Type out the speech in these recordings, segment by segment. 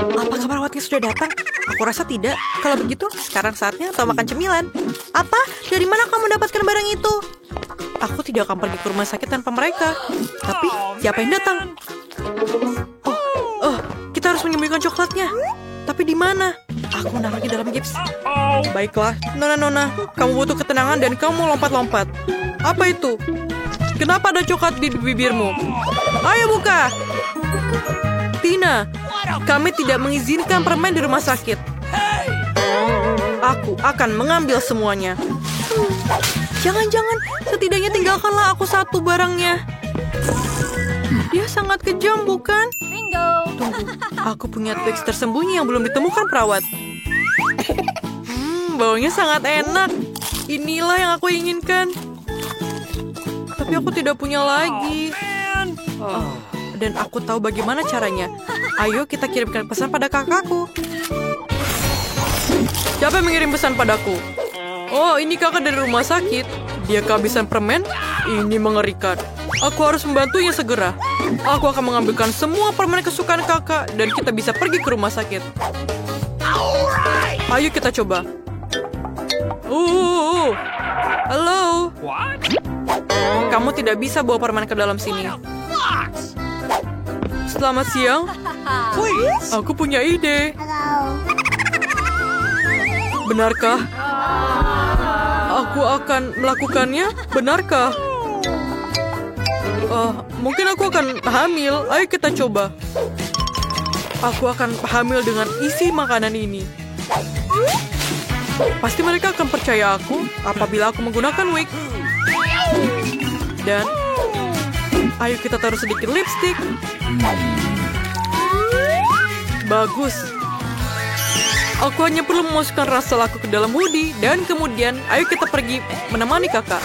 Apakah perawatnya sudah datang? Aku rasa tidak. Kalau begitu, sekarang saatnya kau makan cemilan. Apa? Dari mana kamu mendapatkan barang itu? Aku tidak akan pergi ke rumah sakit tanpa mereka. Tapi, siapa yang datang? Oh, kita harus menyembunyikan coklatnya. Tapi di mana? Aku menaruhnya dalam gips. Baiklah, Nona, kamu butuh ketenangan dan kamu lompat-lompat. Apa itu? Kenapa ada coklat di bibirmu? Ayo buka! Tina, kami tidak mengizinkan permen di rumah sakit. Aku akan mengambil semuanya. Jangan-jangan, setidaknya tinggalkanlah aku satu barangnya. Dia sangat kejam, bukan? Tunggu, aku punya teks tersembunyi yang belum ditemukan perawat. Baunya sangat enak. Inilah yang aku inginkan. Tapi aku tidak punya lagi. Dan aku tahu bagaimana caranya. Ayo kita kirimkan pesan pada kakakku. Siapa yang mengirim pesan padaku? Oh, ini kakak dari rumah sakit. Dia kehabisan permen? Ini mengerikan. Aku harus membantunya segera. Aku akan mengambilkan semua permen kesukaan kakak dan kita bisa pergi ke rumah sakit. Ayo kita coba. Halo. Kamu tidak bisa bawa permen ke dalam sini. Selamat siang. Aku punya ide. Benarkah? Aku akan melakukannya. Benarkah? Mungkin aku akan hamil. Ayo kita coba. Aku akan hamil dengan isi makanan ini. Pasti mereka akan percaya aku apabila aku menggunakan wig. Dan ayo kita taruh sedikit lipstick. Bagus. Aku hanya perlu memasukkan ransel aku ke dalam hoodie. Dan kemudian ayo kita pergi menemani kakak.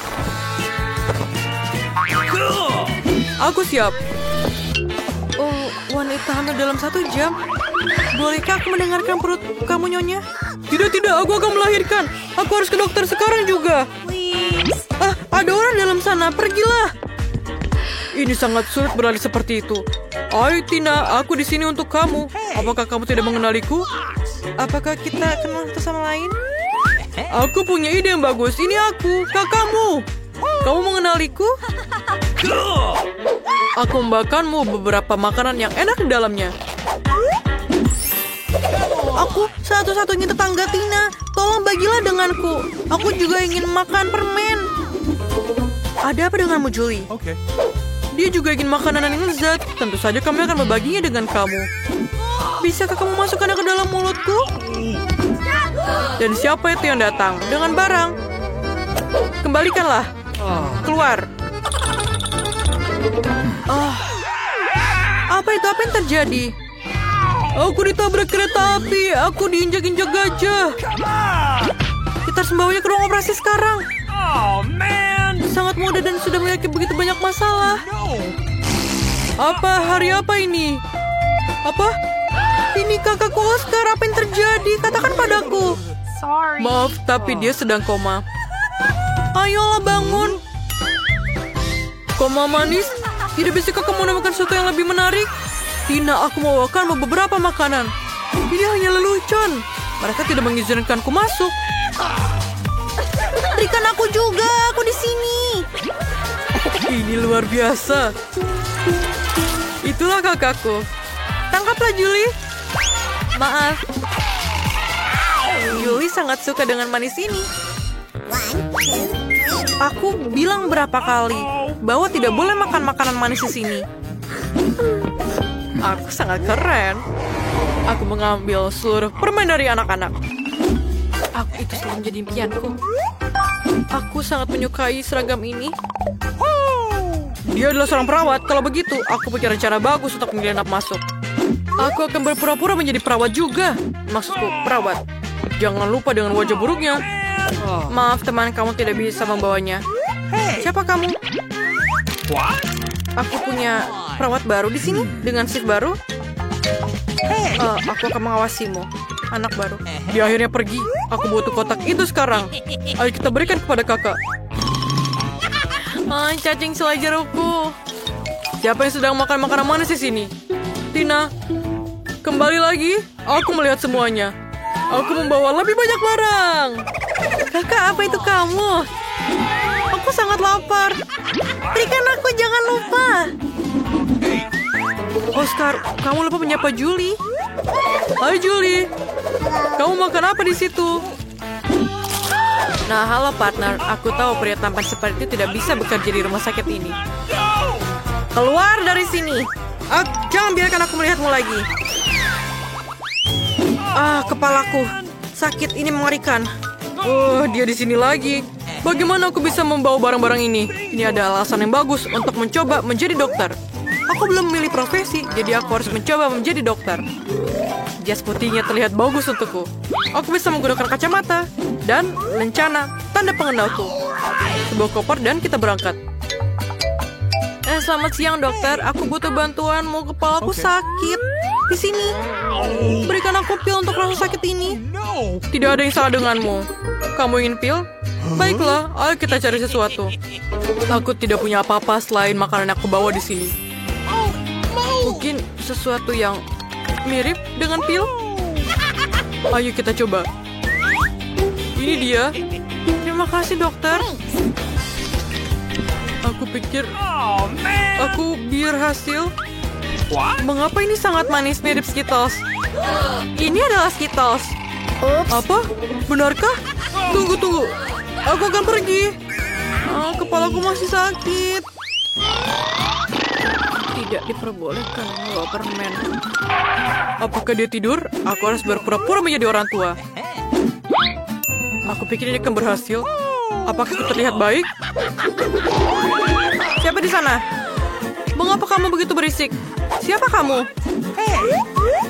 Aku siap. Oh, wanita hamil dalam 1 jam. Bolehkah aku mendengarkan perut kamu, Nyonya? Tidak, aku akan melahirkan. Aku harus ke dokter sekarang juga. Ada orang dalam sana, pergilah. Ini sangat sulit berlari seperti itu. Ayo Tina, aku di sini untuk kamu. Apakah kamu tidak mengenaliku? Apakah kita kenal satu sama lain? Aku punya ide yang bagus. Ini aku, kakakmu. Kamu mengenaliku? Aku membawakanmu beberapa makanan yang enak di dalamnya. Aku satu-satunya tetangga Tina. Tolong bagilah denganku. Aku juga ingin makan permen. Ada apa denganmu, Julie? Dia juga ingin makanan yang lezat. Tentu saja kami akan membaginya dengan kamu. Bisakah kamu masukkannya ke dalam mulutku? Dan siapa itu yang datang dengan barang? Kembalikanlah. Keluar. Apa itu? Apa yang terjadi? Aku ditabrak kereta api. Aku diinjak-injak gajah. Kita harus membawanya ke ruang operasi sekarang. Sangat muda dan sudah memiliki begitu banyak masalah. Hari apa ini? Apa? Ini kakakku Oscar. Apa yang terjadi? Katakan padaku. Maaf, tapi dia sedang koma. Ayolah bangun. Koma manis? Tidak bisakah kamu menemukan sesuatu yang lebih menarik? Tina, aku membawakan beberapa makanan. Ini hanya lelucon. Mereka tidak mengizinkanku masuk. Berikan aku juga. Aku di sini. Ini luar biasa. Itulah kakakku. Tangkaplah Julie. Maaf. Julie sangat suka dengan manis ini. Aku bilang berapa kali bahwa tidak boleh makan makanan manis di sini. Aku sangat keren. Aku mengambil seluruh permen dari anak-anak. Itu selalu menjadi impianku. Aku sangat menyukai seragam ini. Dia adalah seorang perawat. Kalau begitu, aku punya rencana bagus untuk menyelinap masuk. Aku akan berpura-pura menjadi perawat juga. Maksudku, perawat. Jangan lupa dengan wajah buruknya. Maaf teman, kamu tidak bisa membawanya. Siapa kamu? Aku punya perawat baru di sini dengan shift baru. Aku akan mengawasimu, anak baru. Dia akhirnya pergi. Aku butuh kotak itu sekarang. Ayo kita berikan kepada kakak. Cacing selai jerukku. Siapa yang sedang makan makanan manis di sini? Tina. Kembali lagi, aku melihat semuanya. Aku membawa lebih banyak barang. Kakak, apa itu kamu? Aku sangat lapar. Berikan aku, jangan lupa. Oscar, kamu lupa menyapa Julie. Hai Julie, kamu makan apa di situ? Nah, halo partner. Aku tahu pria tampan seperti itu tidak bisa bekerja di rumah sakit ini. Keluar dari sini. Jangan biarkan aku melihatmu lagi. Kepalaku sakit, ini mengerikan. Dia di sini lagi. Bagaimana aku bisa membawa barang-barang ini? Ini ada alasan yang bagus untuk mencoba menjadi dokter. Aku belum memilih profesi, jadi aku harus mencoba menjadi dokter. Jas putihnya terlihat bagus untukku. Aku bisa menggunakan kacamata dan lencana, tanda pengenalku. Sebuah koper dan kita berangkat. Selamat siang dokter, aku butuh bantuanmu. Kepalaku sakit. Di sini. Berikan aku pil untuk rasa sakit ini. Tidak ada yang salah denganmu. Kamu ingin pil? Baiklah, ayo kita cari sesuatu. Aku tidak punya apa-apa selain makanan yang aku bawa di sini. Mungkin sesuatu yang mirip dengan pil? Ayo kita coba. Ini dia. Terima kasih dokter. Aku pikir aku berhasil. Mengapa ini sangat manis, mirip Skittles? Ini adalah Skittles. Apa? Benarkah? Tunggu. Aku akan pergi. Kepalaku masih sakit. Tidak diperbolehkan membawa permen. Apakah dia tidur? Aku harus berpura-pura menjadi orang tua. Aku pikir ini akan berhasil. Apakah aku terlihat baik? Siapa di sana? Mengapa kamu begitu berisik? Siapa kamu?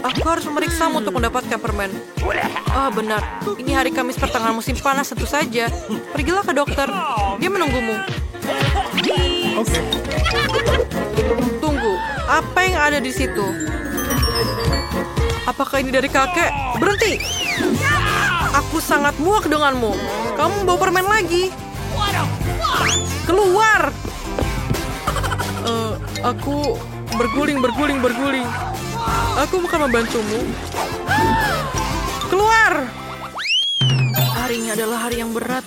Aku harus memeriksamu untuk mendapatkan permen. Benar. Ini hari Kamis pertengahan musim panas tentu saja. Pergilah ke dokter. Dia menunggumu. Tunggu. Apa yang ada di situ? Apakah ini dari kakek? Berhenti! Aku sangat muak denganmu. Kamu bawa permen lagi. Keluar! Aku berguling. Aku akan membantumu. Keluar! Hari ini adalah hari yang berat.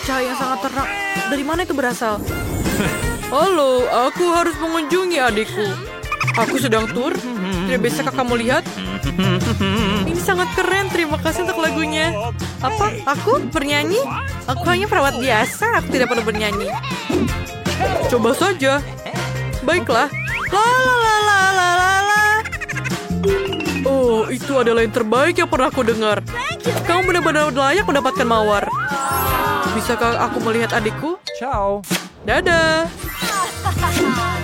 Cahaya yang sangat terang. Dari mana itu berasal? Halo, aku harus mengunjungi adikku. Aku sedang tur. Tidak bisakah kamu lihat? Ini sangat keren. Terima kasih untuk lagunya. Apa? Aku bernyanyi? Aku hanya perawat biasa. Aku tidak perlu bernyanyi. Coba saja. Baiklah. Oh, itu adalah yang terbaik yang pernah aku dengar. Kamu benar-benar layak mendapatkan mawar. Bisakah aku melihat adikku? Ciao. Dadah.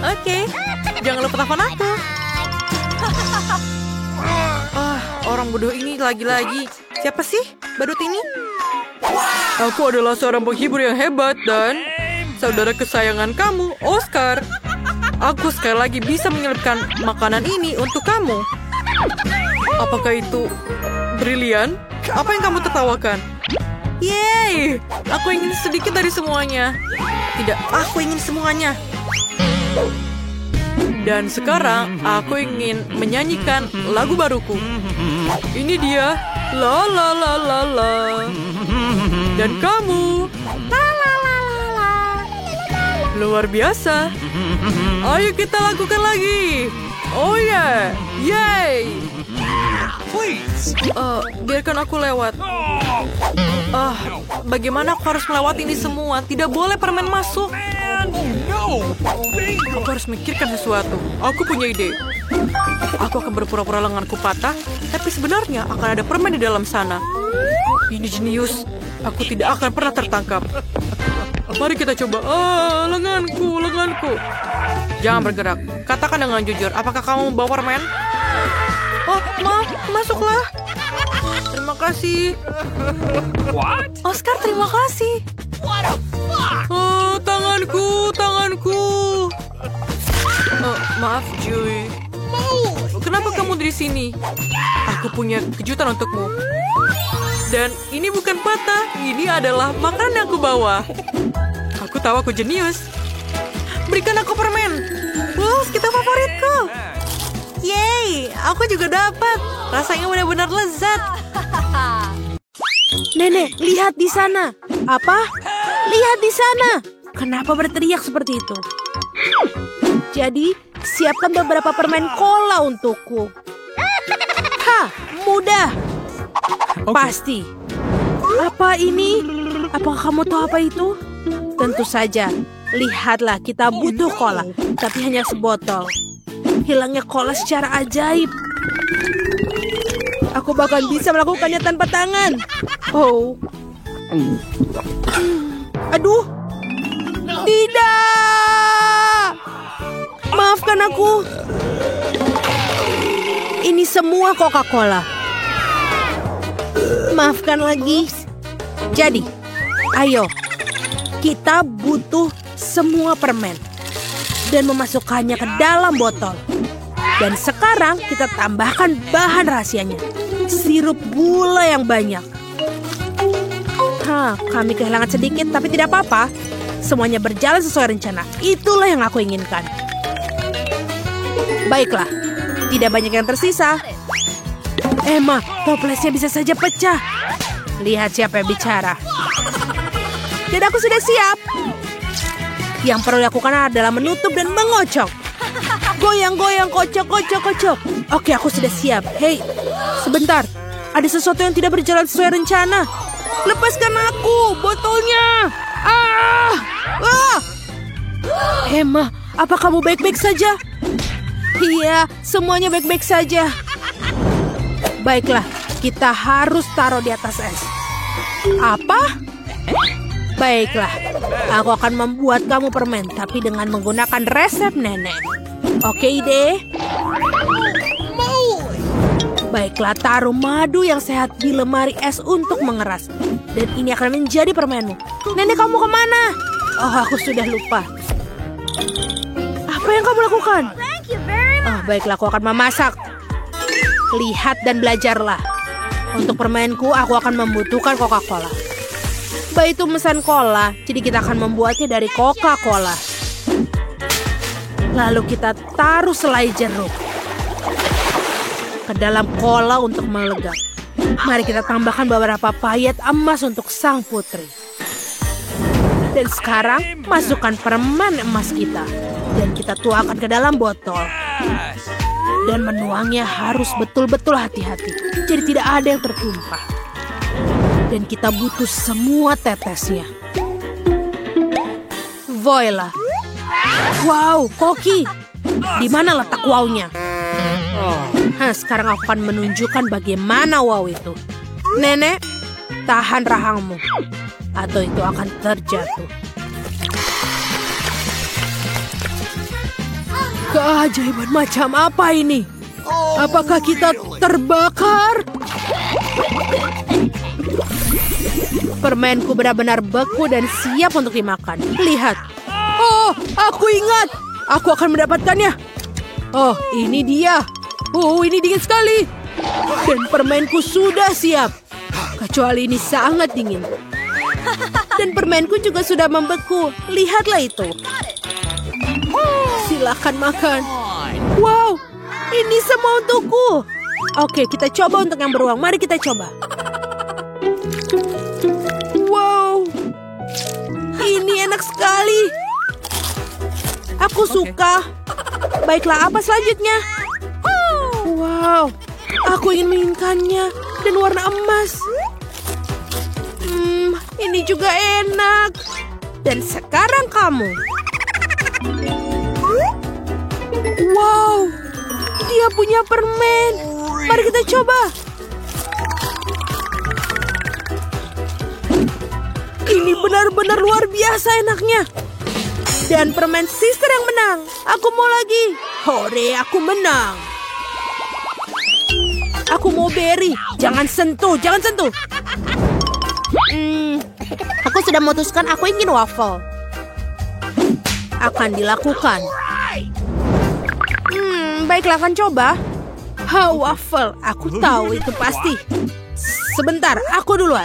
Oke. Jangan lupa telepon aku. Orang bodoh ini lagi-lagi. Siapa sih badut ini? Aku adalah seorang penghibur yang hebat dan saudara kesayangan kamu, Oscar. Aku sekali lagi bisa menyelipkan makanan ini untuk kamu. Apakah itu brilian? Apa yang kamu tertawakan? Yeay! Aku ingin sedikit dari semuanya. Tidak, aku ingin semuanya. Dan sekarang aku ingin menyanyikan lagu baruku. Ini dia. La la la la la. Dan kamu. La la la la la. Luar biasa. Ayo kita lakukan lagi. Oh ya. Yay. Please. Biarkan aku lewat. Bagaimana aku harus melewati ini semua? Tidak boleh permen masuk. No. Aku harus mikirkan sesuatu. Aku punya ide. Aku akan berpura-pura lenganku patah, tapi sebenarnya akan ada permen di dalam sana. Ini jenius. Aku tidak akan pernah tertangkap. Mari kita coba. Lenganku. Jangan bergerak. Katakan dengan jujur. Apakah kamu membawa permen? Maaf. Masuklah. Terima kasih. What? Oscar, terima kasih. What the fuck? Tanganku. Maaf, Joey. Kenapa kamu di sini? Aku punya kejutan untukmu. Dan ini bukan patah. Ini adalah makanan yang aku bawa. Aku tahu aku jenius. Berikan aku permen. Wow, kita favoritku. Yeay, aku juga dapat. Rasanya benar-benar lezat. Nenek, lihat di sana. Apa? Lihat di sana. Kenapa berteriak seperti itu? Jadi, siapkan beberapa permen cola untukku. Hah, mudah. Pasti. Apa ini? Apakah kamu tahu apa itu? Tentu saja. Lihatlah, kita butuh cola, tapi hanya sebotol. Hilangnya cola secara ajaib. Aku bahkan bisa melakukannya tanpa tangan. Oh. Aduh. Tidak. Maafkan aku. Ini semua Coca-Cola. Maafkan lagi. Jadi, ayo. Kita butuh semua permen. Dan memasukkannya ke dalam botol. Dan sekarang kita tambahkan bahan rahasianya. Sirup gula yang banyak. Kami kehilangan sedikit, tapi tidak apa-apa. Semuanya berjalan sesuai rencana. Itulah yang aku inginkan. Baiklah, tidak banyak yang tersisa. Emma, toplesnya bisa saja pecah. Lihat siapa yang bicara. Dan aku sudah siap. Yang perlu dilakukan adalah menutup dan mengocok. Goyang-goyang, kocok. Oke, aku sudah siap. Hei, sebentar. Ada sesuatu yang tidak berjalan sesuai rencana. Lepaskan aku, botolnya. Emma, apa kamu baik-baik saja? Iya, semuanya baik-baik saja. Baiklah, kita harus taruh di atas es. Apa? Baiklah, aku akan membuat kamu permen, tapi dengan menggunakan resep nenek. Oke, ide? Baiklah, taruh madu yang sehat di lemari es untuk mengeras. Dan ini akan menjadi permenmu. Nenek, kamu kemana? Oh, aku sudah lupa. Apa yang kamu lakukan? Oh, baiklah, aku akan memasak. Lihat dan belajarlah. Untuk permenku, aku akan membutuhkan Coca-Cola. Baik itu mesan cola, jadi kita akan membuatnya dari Coca-Cola. Lalu kita taruh selai jeruk ke dalam cola untuk melegap. Mari kita tambahkan beberapa payet emas untuk sang putri. Dan sekarang masukkan permen emas kita. Dan kita tuangkan ke dalam botol. Dan menuangnya harus betul-betul hati-hati. Jadi tidak ada yang tertumpah. Dan kita butuh semua tetesnya. Voila. Wow, Koki. Di mana letak wow-nya? Sekarang aku akan menunjukkan bagaimana wow itu. Nenek, tahan rahangmu. Atau itu akan terjatuh. Keajaiban macam apa ini? Apakah kita terbakar? Permenku benar-benar beku dan siap untuk dimakan. Lihat. Oh, aku ingat. Aku akan mendapatkannya. Oh, ini dia. Oh, ini dingin sekali. Dan permenku sudah siap. Kecuali ini sangat dingin. Dan permenku juga sudah membeku. Lihatlah itu. Silakan makan. Wow, ini semua untukku. Oke, kita coba untuk yang beruang. Mari kita coba. Wow, ini enak sekali. Aku suka. Baiklah, apa selanjutnya? Wow, aku ingin menginginkannya. Dan warna emas. Ini juga enak. Dan sekarang kamu. Wow, dia punya permen. Mari kita coba. Ini benar-benar luar biasa enaknya. Dan permen sister yang menang. Aku mau lagi. Hore, aku menang. Aku mau berry. Jangan sentuh, jangan sentuh. Aku sudah memutuskan aku ingin waffle. Akan dilakukan. Baiklah, akan coba. Waffle. Aku tahu itu pasti. Sebentar, aku duluan.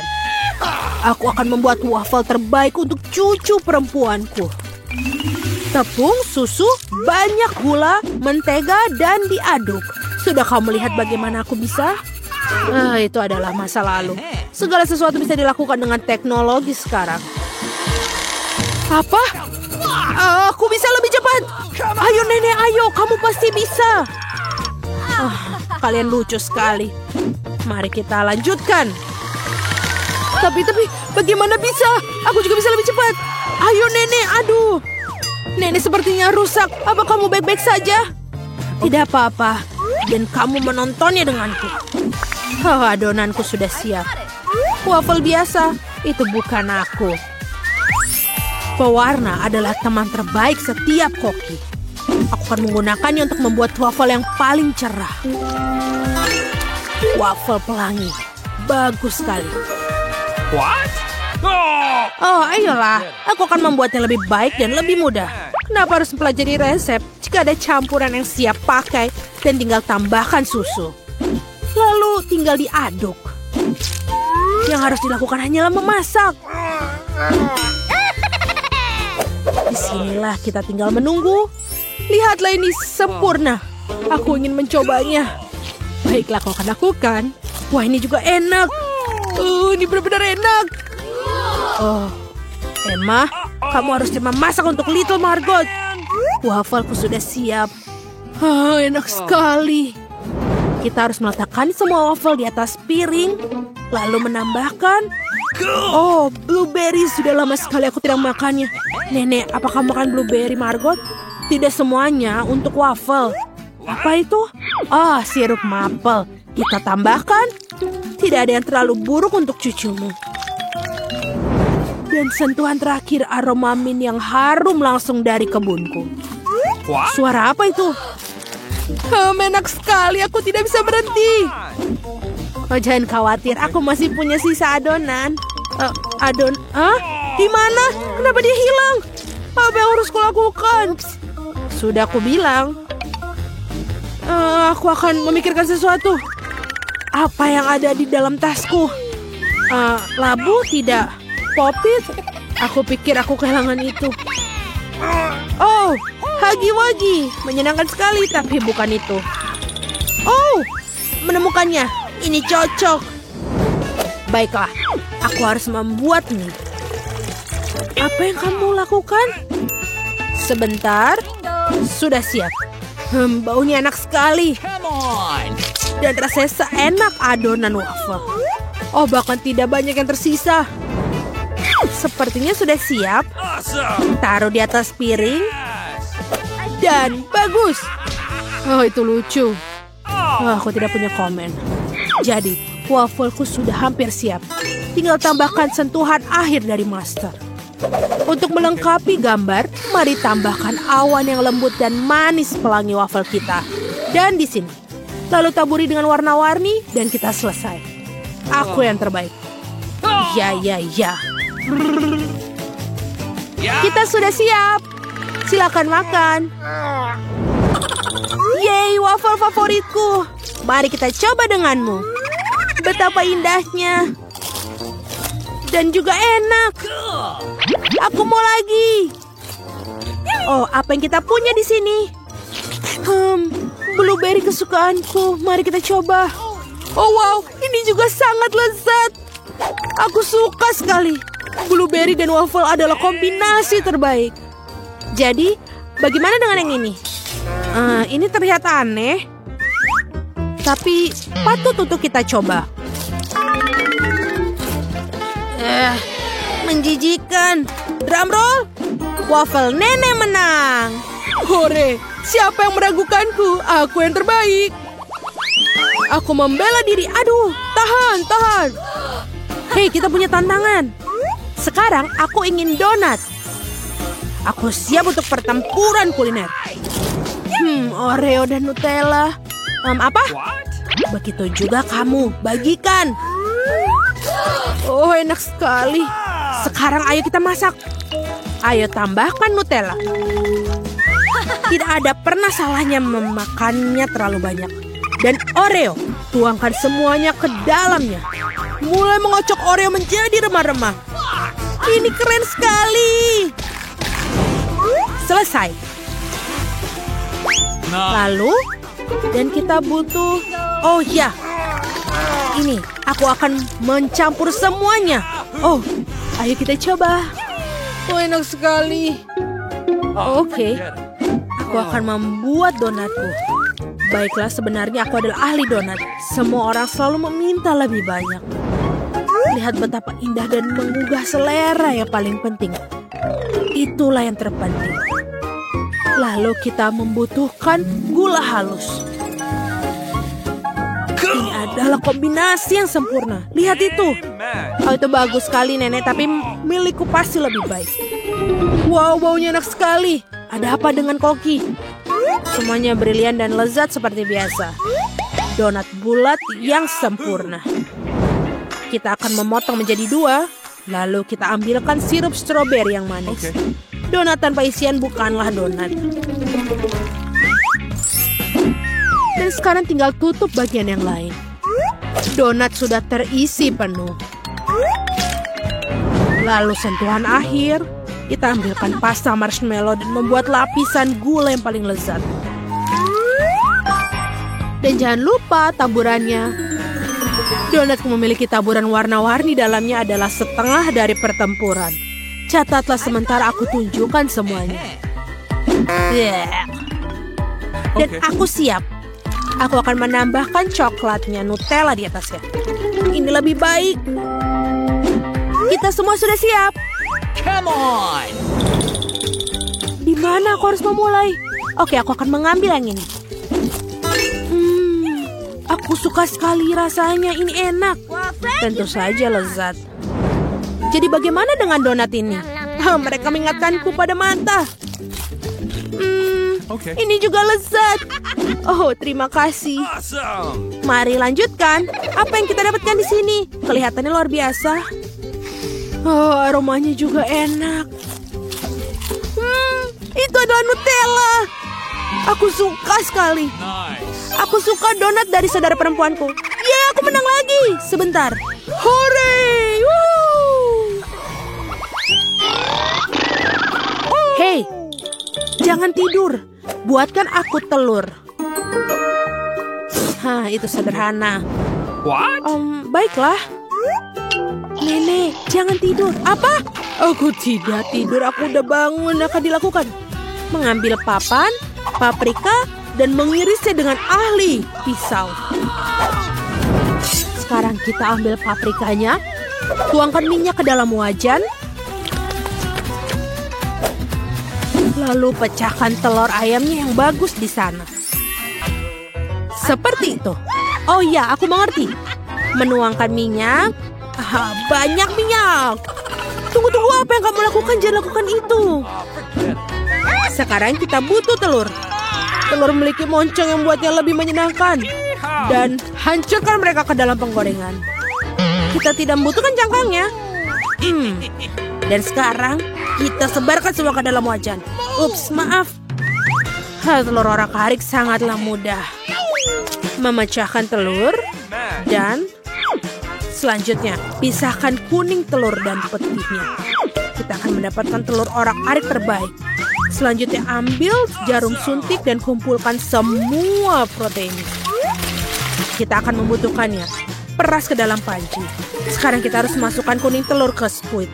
Aku akan membuat waffle terbaik untuk cucu perempuanku. Tepung, susu, banyak gula, mentega, dan diaduk. Sudah kamu lihat bagaimana aku bisa? Itu adalah masa lalu. Segala sesuatu bisa dilakukan dengan teknologi sekarang. Apa? Aku bisa lebih cepat. Ayo nenek, ayo. Kamu pasti bisa. Kalian lucu sekali. Mari kita lanjutkan. Tapi, bagaimana bisa? Aku juga bisa lebih cepat. Ayo nenek, aduh. Nenek sepertinya rusak. Apa kamu baik-baik saja? Tidak apa-apa. Dan kamu menontonnya denganku. Adonanku sudah siap. Waffle biasa, itu bukan aku. Pewarna adalah teman terbaik setiap koki. Aku akan menggunakannya untuk membuat waffle yang paling cerah. Waffle pelangi. Bagus sekali. What? Ayolah. Aku akan membuatnya lebih baik dan lebih mudah. Kenapa harus mempelajari resep jika ada campuran yang siap pakai dan tinggal tambahkan susu? Lalu tinggal diaduk. Yang harus dilakukan hanyalah memasak. Disinilah kita tinggal menunggu. Lihatlah ini sempurna. Aku ingin mencobanya. Baiklah, kau akan lakukan. Wah, ini juga enak. Ini benar-benar enak. Emma, kamu harus memasak untuk Little Margot. Waffleku sudah siap. Enak sekali. Kita harus meletakkan semua waffle di atas piring, lalu menambahkan. Blueberry, sudah lama sekali aku tidak makannya. Nenek, apa kamu makan blueberry, Margot? Tidak semuanya untuk waffle. Apa itu? Sirup maple. Kita tambahkan. Tidak ada yang terlalu buruk untuk cucumu. Dan sentuhan terakhir aroma mint yang harum langsung dari kebunku. What? Suara apa itu? Enak sekali, aku tidak bisa berhenti. Jangan khawatir, aku masih punya sisa adonan. Di mana? Kenapa dia hilang? Apa yang harus kulakukan? Sudah aku bilang. Aku akan memikirkan sesuatu. Apa yang ada di dalam tasku? Labu? Tidak. Popit? Aku pikir aku kehilangan itu. Hagi-wagi. Menyenangkan sekali, tapi bukan itu. Menemukannya. Ini cocok. Baiklah, aku harus membuat mie. Apa yang kamu lakukan? Sebentar. Sudah siap. Baunya enak sekali. Come on. Dan rasanya seenak adonan waffle. Bahkan tidak banyak yang tersisa. Sepertinya sudah siap. Awesome. Taruh di atas piring. Dan bagus. Itu lucu. Aku tidak punya komen. Jadi, waffleku sudah hampir siap. Tinggal tambahkan sentuhan akhir dari master. Untuk melengkapi gambar, mari tambahkan awan yang lembut dan manis pelangi waffle kita. Dan di sini. Lalu taburi dengan warna-warni dan kita selesai. Aku yang terbaik. Ya. Kita sudah siap. Silakan makan. Yeay, waffle favoritku. Mari kita coba denganmu. Betapa indahnya. Dan juga enak. Aku mau lagi. Apa yang kita punya di sini? Blueberry kesukaanku. Mari kita coba. Wow, ini juga sangat lezat. Aku suka sekali. Blueberry dan waffle adalah kombinasi terbaik. Jadi, bagaimana dengan yang ini? Ini terlihat aneh. Tapi patut untuk kita coba. Menjijikan. Drum roll. Waffle nenek menang. Hore, siapa yang meragukanku? Aku yang terbaik. Aku membela diri. Aduh, tahan. Hei, kita punya tantangan. Sekarang aku ingin donat. Aku siap untuk pertempuran kuliner. Oreo dan Nutella. Apa? What? Begitu juga kamu, bagikan. Enak sekali. Sekarang ayo kita masak. Ayo tambahkan Nutella. Tidak ada pernah salahnya memakannya terlalu banyak. Dan Oreo, tuangkan semuanya ke dalamnya. Mulai mengocok Oreo menjadi remah-remah. Ini keren sekali. Selesai. Nice. Lalu, dan kita butuh... Oh ya, ini aku akan mencampur semuanya. Oh, ayo kita coba. Oh, enak sekali. Oke, aku akan membuat donatku. Baiklah, sebenarnya aku adalah ahli donat. Semua orang selalu meminta lebih banyak. Lihat betapa indah dan menggugah selera yang paling penting. Itulah yang terpenting. Lalu kita membutuhkan gula halus. Ini adalah kombinasi yang sempurna. Lihat itu. Oh, itu bagus sekali, Nenek. Tapi milikku pasti lebih baik. Wow, baunya enak sekali. Ada apa dengan koki? Semuanya brilian dan lezat seperti biasa. Donat bulat yang sempurna. Kita akan memotong menjadi 2. Lalu kita ambilkan sirup stroberi yang manis. Donat tanpa isian bukanlah donat. Dan sekarang tinggal tutup bagian yang lain. Donat sudah terisi penuh. Lalu sentuhan akhir, kita ambilkan pasta marshmallow dan membuat lapisan gula yang paling lezat. Dan jangan lupa taburannya. Donatku memiliki taburan warna-warni dalamnya adalah setengah dari pertempuran. Catatlah sementara aku tunjukkan semuanya. Dan aku siap. Aku akan menambahkan coklatnya, Nutella di atasnya. Ini lebih baik. Kita semua sudah siap. Come on. Di mana aku harus memulai? Oke, aku akan mengambil yang ini. Aku suka sekali rasanya. Ini enak. Tentu saja lezat. Jadi bagaimana dengan donat ini? Mereka mengingatkanku pada mata. Ini juga lezat. Oh, terima kasih. Awesome. Mari lanjutkan. Apa yang kita dapatkan di sini? Kelihatannya luar biasa. Oh, aromanya juga enak. Itu adalah Nutella. Aku suka sekali. Nice. Aku suka donat dari saudara perempuanku. Yeay, aku menang lagi. Sebentar. Hore! Hei, jangan tidur. Buatkan aku telur. Itu sederhana. What? Baiklah. Nenek, jangan tidur. Apa? Aku tidak tidur. Aku udah bangun. Akan dilakukan. Mengambil papan, paprika, dan mengirisnya dengan ahli pisau. Sekarang kita ambil paprikanya, tuangkan minyak ke dalam wajan, lalu pecahkan telur ayamnya yang bagus di sana. Seperti itu. Oh ya, aku mengerti. Menuangkan minyak. Banyak minyak. Tunggu, apa yang kamu lakukan? Jangan lakukan itu. Sekarang kita butuh telur. Telur memiliki moncong yang buatnya lebih menyenangkan. Dan hancurkan mereka ke dalam penggorengan. Kita tidak membutuhkan cangkangnya. Dan sekarang kita sebarkan semua ke dalam wajan. Ups, maaf. Telur orak-arik sangatlah mudah. Memecahkan telur. Dan selanjutnya pisahkan kuning telur dan putihnya. Kita akan mendapatkan telur orak-arik terbaik. Selanjutnya ambil jarum suntik dan kumpulkan semua protein. Kita akan membutuhkannya. Peras ke dalam panci. Sekarang kita harus masukkan kuning telur ke spuit.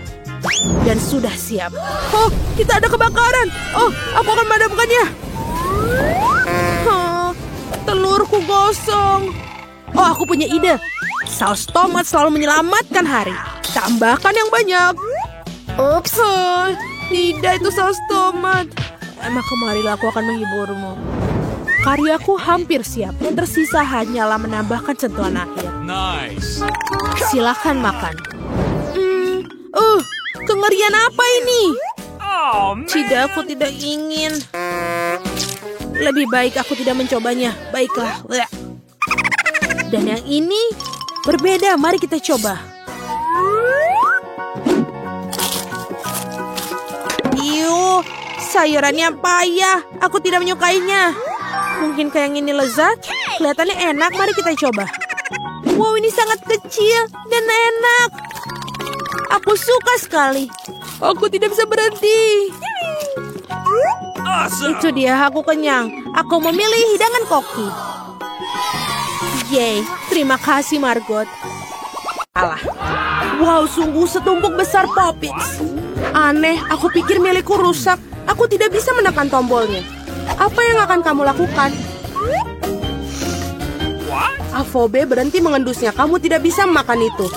Dan sudah siap. Oh, kita ada kebakaran. Oh, aku akan memadamkannya. Telurku gosong. Oh, aku punya ide. Saus tomat selalu menyelamatkan hari. Tambahkan yang banyak. Ups. Tidak, itu saus tomat. Maka marilah aku akan menghiburmu. Karyaku hampir siap. Yang tersisa hanyalah menambahkan sentuhan akhir. Nice. Silakan makan. Kengerian apa ini? Oh, man. Tidak, aku tidak ingin. Lebih baik aku tidak mencobanya. Baiklah. Dan yang ini berbeda. Mari kita coba. Sayurannya payah. Aku tidak menyukainya. Mungkin kayak yang ini lezat. Kelihatannya enak. Mari kita coba. Wow, ini sangat kecil dan enak. Aku suka sekali. Aku tidak bisa berhenti. Awesome. Itu dia, aku kenyang. Aku memilih hidangan koki. Yeay, terima kasih Margot. Alah. Wow, sungguh setumpuk besar Poppets. Aneh, aku pikir milikku rusak. Aku tidak bisa menekan tombolnya. Apa yang akan kamu lakukan? What? Avobe berhenti mengendusnya. Kamu tidak bisa memakan itu.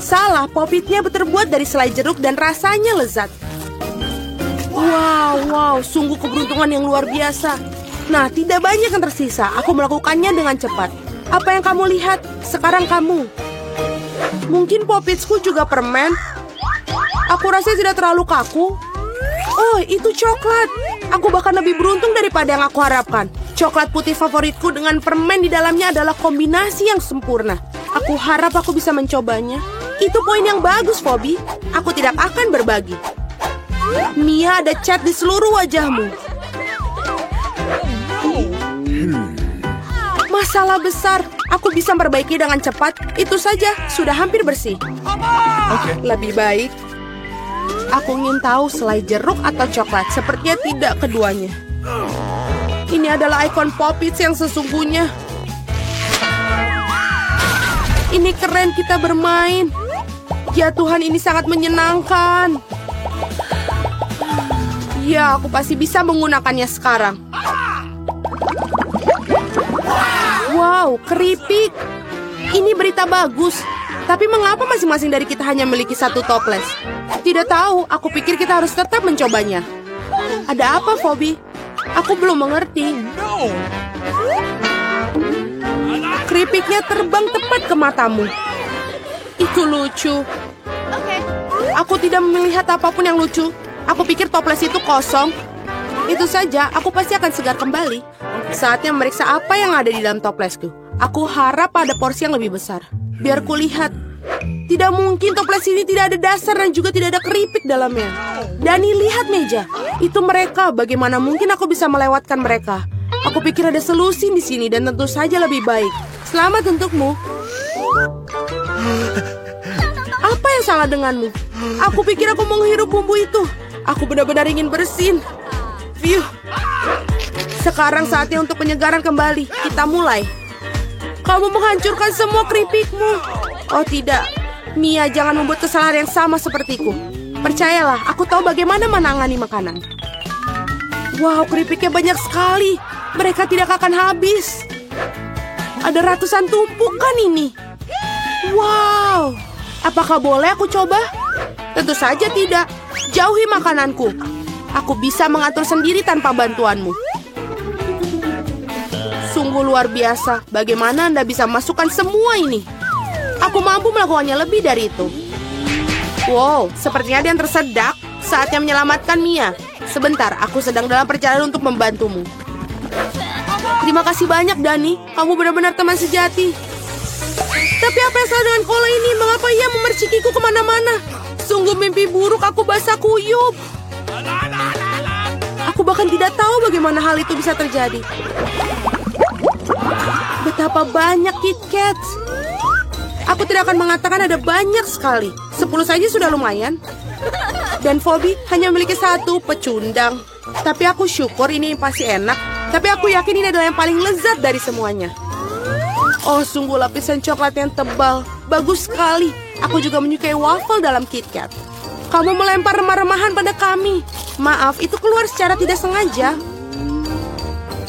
Salah, Poppetnya terbuat dari selai jeruk dan rasanya lezat. Wow, sungguh keberuntungan yang luar biasa. Nah, tidak banyak yang tersisa. Aku melakukannya dengan cepat. Apa yang kamu lihat? Sekarang kamu. Mungkin Poppetsku juga permen. Aku rasa tidak terlalu kaku. Oh, itu coklat. Aku bahkan lebih beruntung daripada yang aku harapkan. Coklat putih favoritku dengan permen di dalamnya adalah kombinasi yang sempurna. Aku harap aku bisa mencobanya. Itu poin yang bagus, Phoebe. Aku tidak akan berbagi. Mia, ada cat di seluruh wajahmu. Masalah besar. Aku bisa memperbaiki dengan cepat. Itu saja, sudah hampir bersih. Lebih baik. Aku ingin tahu selai jeruk atau coklat. Sepertinya tidak keduanya. Ini adalah ikon Poppets yang sesungguhnya. Ini keren kita bermain. Ya Tuhan, ini sangat menyenangkan. Ya, aku pasti bisa menggunakannya sekarang. Wow, keripik. Ini berita bagus. Tapi mengapa masing-masing dari kita hanya memiliki satu toples? Tidak tahu, aku pikir kita harus tetap mencobanya. Ada apa, Phoebe? Aku belum mengerti. Keripiknya terbang tepat ke matamu. Itu lucu. Aku tidak melihat apapun yang lucu. Aku pikir toples itu kosong. Itu saja, aku pasti akan segar kembali. Saatnya memeriksa apa yang ada di dalam toplesku. Aku harap ada porsi yang lebih besar. Biar kulihat. Tidak mungkin toples ini tidak ada dasar dan juga tidak ada keripik dalamnya. Dani, lihat meja. Itu mereka. Bagaimana mungkin aku bisa melewatkan mereka? Aku pikir ada solusi di sini dan tentu saja lebih baik. Selamat untukmu. Apa yang salah denganmu? Aku pikir aku menghirup bumbu itu. Aku benar-benar ingin bersin. Phew. Sekarang saatnya untuk penyegaran kembali. Kita mulai. Kamu menghancurkan semua keripikmu. Oh tidak. Mia, jangan membuat kesalahan yang sama sepertiku. Percayalah, aku tahu bagaimana menangani makanan. Wow, keripiknya banyak sekali. Mereka tidak akan habis. Ada ratusan tumpukan ini. Wow. Apakah boleh aku coba? Tentu saja tidak. Jauhi makananku. Aku bisa mengatur sendiri tanpa bantuanmu. Sungguh luar biasa. Bagaimana Anda bisa masukkan semua ini? Aku mampu melakukannya lebih dari itu. Wow, sepertinya ada yang tersedak. Saatnya menyelamatkan Mia. Sebentar, aku sedang dalam perjalanan untuk membantumu. Terima kasih banyak, Dani. Kamu benar-benar teman sejati. Tapi apa yang salah dengan Kola ini? Mengapa ia memercikiku kemana-mana? Sungguh mimpi buruk, aku basah kuyup. Aku bahkan tidak tahu bagaimana hal itu bisa terjadi. Betapa banyak KitKats. Aku tidak akan mengatakan ada banyak sekali. 10 saja sudah lumayan. Dan Phoebe hanya memiliki satu pecundang. Tapi aku syukur ini pasti enak. Tapi aku yakin ini adalah yang paling lezat dari semuanya. Oh, sungguh lapisan coklat yang tebal. Bagus sekali. Aku juga menyukai waffle dalam KitKat. Kamu melempar remah-remahan pada kami. Maaf, itu keluar secara tidak sengaja.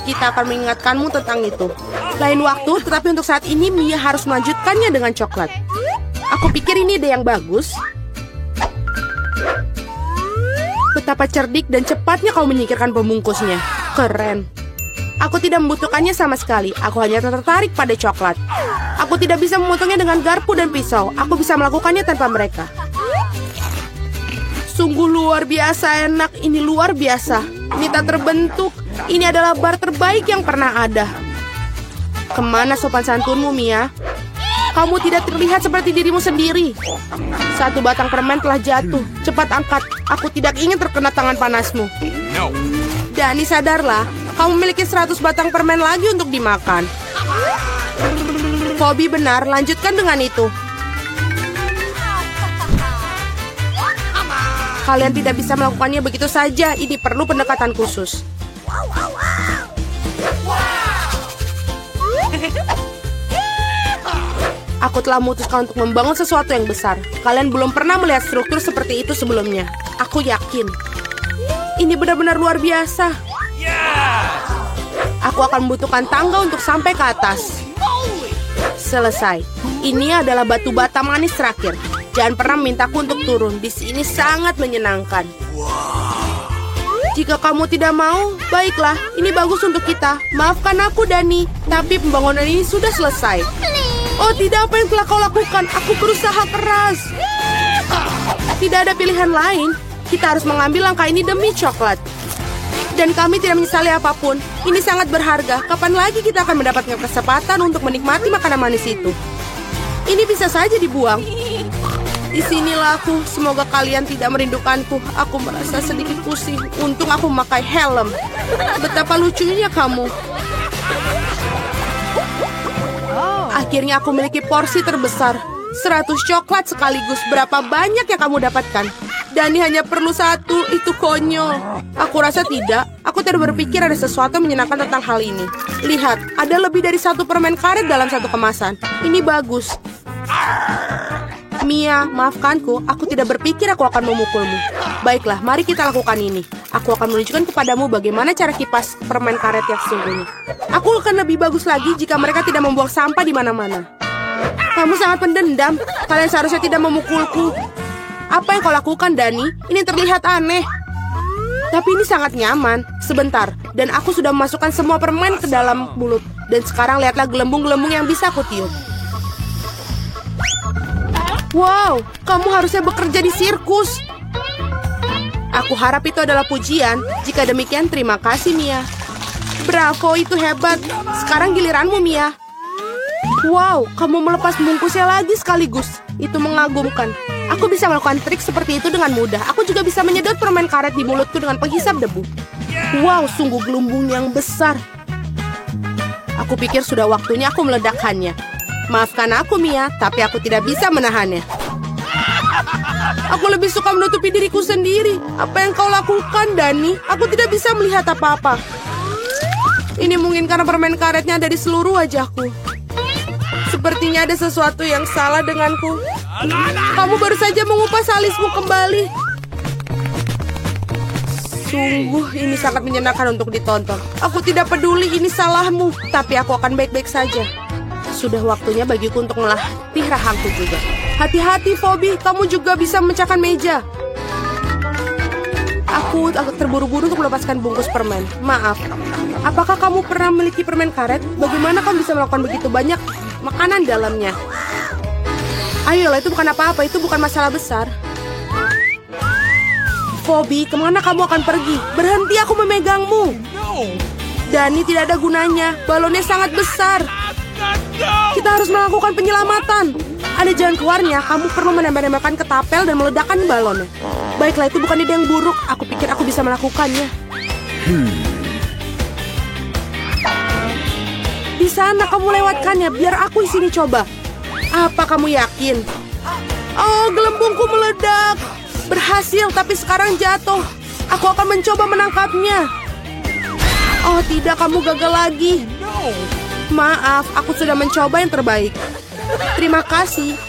Kita akan mengingatkanmu tentang itu. Lain waktu, tetapi untuk saat ini Mia harus melanjutkannya dengan coklat. Aku pikir ini ide yang bagus. Betapa cerdik dan cepatnya kau menyingkirkan pembungkusnya. Keren. Aku tidak membutuhkannya sama sekali. Aku hanya tertarik pada coklat. Aku tidak bisa memotongnya dengan garpu dan pisau. Aku bisa melakukannya tanpa mereka. Sungguh luar biasa enak. Ini luar biasa. Ini tak terbentuk. Ini adalah bar terbaik yang pernah ada. Kemana sopan santunmu, Mia? Kamu tidak terlihat seperti dirimu sendiri. Satu batang permen telah jatuh. Cepat angkat. Aku tidak ingin terkena tangan panasmu. No. Dani, sadarlah. Kamu memiliki 100 batang permen lagi untuk dimakan. Phoebe benar, lanjutkan dengan itu. Kalian tidak bisa melakukannya begitu saja. Ini perlu pendekatan khusus. Aku telah memutuskan untuk membangun sesuatu yang besar. Kalian belum pernah melihat struktur seperti itu sebelumnya. Aku yakin. Ini benar-benar luar biasa. Aku akan membutuhkan tangga untuk sampai ke atas. Selesai. Ini adalah batu bata manis terakhir. Jangan pernah memintaku untuk turun. Di sini sangat menyenangkan. Jika kamu tidak mau, baiklah. Ini bagus untuk kita. Maafkan aku, Dani. Tapi pembangunan ini sudah selesai. Oh tidak, apa yang telah kau lakukan? Aku berusaha keras. Tidak ada pilihan lain. Kita harus mengambil langkah ini demi coklat. Dan kami tidak menyesali apapun. Ini sangat berharga. Kapan lagi kita akan mendapatkan kesempatan untuk menikmati makanan manis itu? Ini bisa saja dibuang. Disinilah aku. Semoga kalian tidak merindukanku. Aku merasa sedikit pusing. Untung aku memakai helm. Betapa lucunya kamu. Akhirnya aku memiliki porsi terbesar. 100 coklat sekaligus. Berapa banyak yang kamu dapatkan? Dani hanya perlu 1. Itu konyol. Aku rasa tidak. Aku tidak berpikir ada sesuatu yang menyenangkan tentang hal ini. Lihat, ada lebih dari 1 permen karet dalam 1 kemasan. Ini bagus. Mia, maafkanku. Aku tidak berpikir aku akan memukulmu. Baiklah, mari kita lakukan ini. Aku akan menunjukkan kepadamu bagaimana cara kipas permen karet yang sesungguhnya. Aku akan lebih bagus lagi jika mereka tidak membuang sampah di mana-mana. Kamu sangat pendendam. Kalian seharusnya tidak memukulku. Apa yang kau lakukan, Dani? Ini terlihat aneh. Tapi ini sangat nyaman. Sebentar, dan aku sudah memasukkan semua permen ke dalam mulut. Dan sekarang lihatlah gelembung-gelembung yang bisa aku tiup. Wow, kamu harusnya bekerja di sirkus. Aku harap itu adalah pujian. Jika demikian, terima kasih, Mia. Bravo, itu hebat. Sekarang giliranmu, Mia. Wow, kamu melepas bungkusnya lagi sekaligus. Itu mengagumkan. Aku bisa melakukan trik seperti itu dengan mudah. Aku juga bisa menyedot permen karet di mulutku dengan penghisap debu. Wow, sungguh gelembung yang besar. Aku pikir sudah waktunya aku meledakkannya. Maafkan aku, Mia, tapi aku tidak bisa menahannya. Aku lebih suka menutupi diriku sendiri. Apa yang kau lakukan, Dani? Aku tidak bisa melihat apa-apa. Ini mungkin karena permen karetnya ada di seluruh wajahku. Sepertinya ada sesuatu yang salah denganku. Kamu baru saja mengupas alismu kembali. Sungguh, ini sangat menyenangkan untuk ditonton. Aku tidak peduli ini salahmu, tapi aku akan baik-baik saja. Sudah waktunya bagiku untuk melatih rahangku juga. Hati-hati, Phoebe. Kamu juga bisa memecahkan meja. Aku agak terburu-buru untuk melepaskan bungkus permen. Maaf. Apakah kamu pernah memiliki permen karet? Bagaimana kamu bisa melakukan begitu banyak makanan dalamnya? Ayolah, itu bukan apa-apa. Itu bukan masalah besar. Phoebe, kemana kamu akan pergi? Berhenti, aku memegangmu. Dani, tidak ada gunanya. Balonnya sangat besar. Kita harus melakukan penyelamatan. Ada jalan keluarnya. Kamu perlu menembak-nembakkan ketapel dan meledakkan balonnya. Baiklah, itu bukan ide yang buruk. Aku pikir aku bisa melakukannya. Di sana kamu lewatkannya. Biar aku di sini coba. Apa kamu yakin? Oh, gelembungku meledak. Berhasil, tapi sekarang jatuh. Aku akan mencoba menangkapnya. Oh tidak, kamu gagal lagi. Maaf, aku sudah mencoba yang terbaik. Terima kasih.